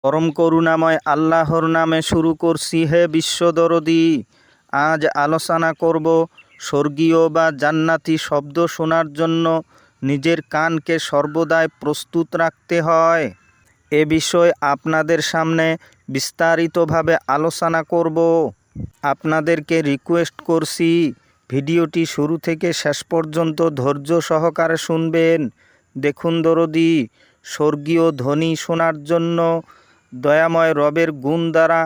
পরম করুণাময় আল্লাহর নামে শুরু করছি হে বিশ্বদরদী। আজ আলোচনা করব স্বর্গীয় বা জান্নাতি শব্দ শোনার জন্য নিজের কানকে সর্বদাই প্রস্তুত রাখতে হয়। এ বিষয়ে আপনাদের সামনে বিস্তারিতভাবে আলোচনা করব। আপনাদেরকে রিকোয়েস্ট করছি ভিডিওটি শুরু থেকে শেষ পর্যন্ত ধৈর্য সহকারে শুনবেন। দেখুন দরদী, স্বর্গীয় ধ্বনি শোনার জন্য দয়াময় রবের গুণ দ্বারা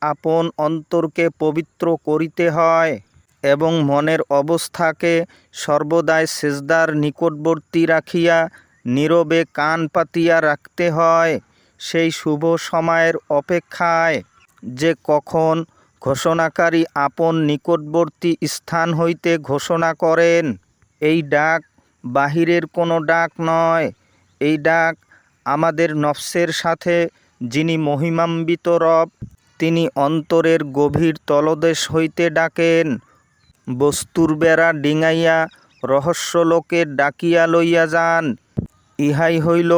আপন অন্তরকে পবিত্র করিতে হয় এবং মনের অবস্থাকে সর্বদাই সেজদার নিকটবর্তী রাখিয়া নীরবে কান পাতিয়া রাখতে হয় সেই শুভ সময়ের অপেক্ষায়, যে কখন ঘোষণাকারী আপন নিকটবর্তী স্থান হইতে ঘোষণা করেন। এই ডাক বাহিরের কোনো ডাক নয়, এই ডাক আমাদের নফসের সাথে যিনি মহিমান্বিত রব, তিনি অন্তরের গভীর তলদেশ হইতে ডাকেন। বস্তুর বেড়া ডিঙাইয়া রহস্যলোকে ডাকিয়া লইয়া যান। ইহাই হইল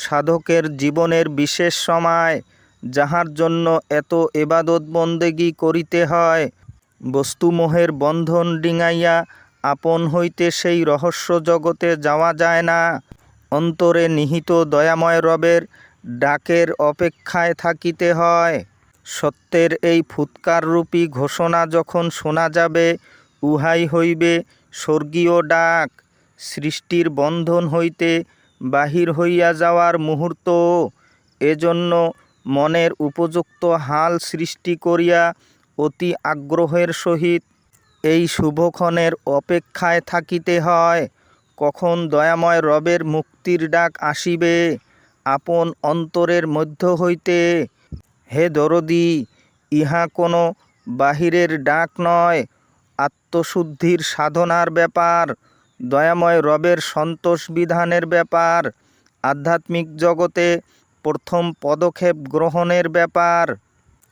সাধকের জীবনের বিশেষ সময়, যাহার জন্য এত এবাদত বন্দেগী করিতে হয়। বস্তুমোহের বন্ধন ডিঙাইয়া আপন হইতে সেই রহস্য জগতে যাওয়া যায় না। অন্তরে নিহিত দয়াময় রবের ডাকের অপেক্ষায় থাকিতে হয়। সত্যের এই ফুৎকাররূপী ঘোষণা যখন শোনা যাবে, উহাই হইবে স্বর্গীয় ডাক। সৃষ্টির বন্ধন হইতে বাহির হইয়া যাওয়ার মুহূর্ত। এজন্য মনের উপযুক্ত হাল সৃষ্টি করিয়া অতি আগ্রহের সহিত এই শুভক্ষণের অপেক্ষায় থাকিতে হয়, কখন দয়াময় রবের মুক্তির ডাক আসিবে আপন অন্তরের মধ্য হইতে। হে দরদী, ইহা কোনো বাহিরের ডাক নয়, আত্মশুদ্ধির সাধনার ব্যাপার, দয়াময় রবের সন্তোষ বিধানের ব্যাপার, আধ্যাত্মিক জগতে প্রথম পদক্ষেপ গ্রহণের ব্যাপার।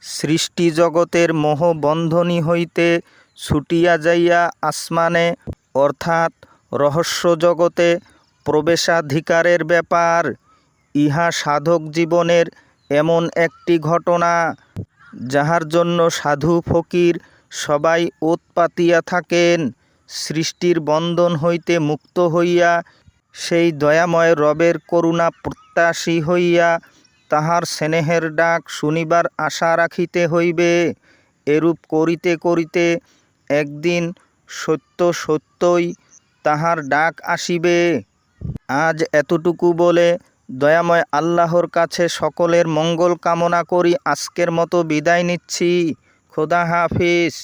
সৃষ্টি জগতের মোহবন্ধনী হইতে ছুটিয়া যাইয়া আসমানে অর্থাৎ রহস্য জগতে প্রবেশাধিকারের ব্যাপার। ইহা সাধক জীবনের এমন একটি ঘটনা, যাহার জন্য সাধু ফকির সবাই ওত পাতিয়া থাকেন। সৃষ্টির বন্ধন হইতে মুক্ত হইয়া সেই দয়াময় রবের করুণা প্রত্যাশী হইয়া তাহার স্নেহের ডাক শুনিবার আশা রাখিতে হইবে। এরূপ করিতে করিতে একদিন সত্য সত্যই তাহার ডাক আসিবে। আজ এতটুকু বলে দয়াময় আল্লাহর কাছে সকলের মঙ্গল কামনা করি আজকের মতো বিদায় নিচ্ছি। খোদা হাফিজ।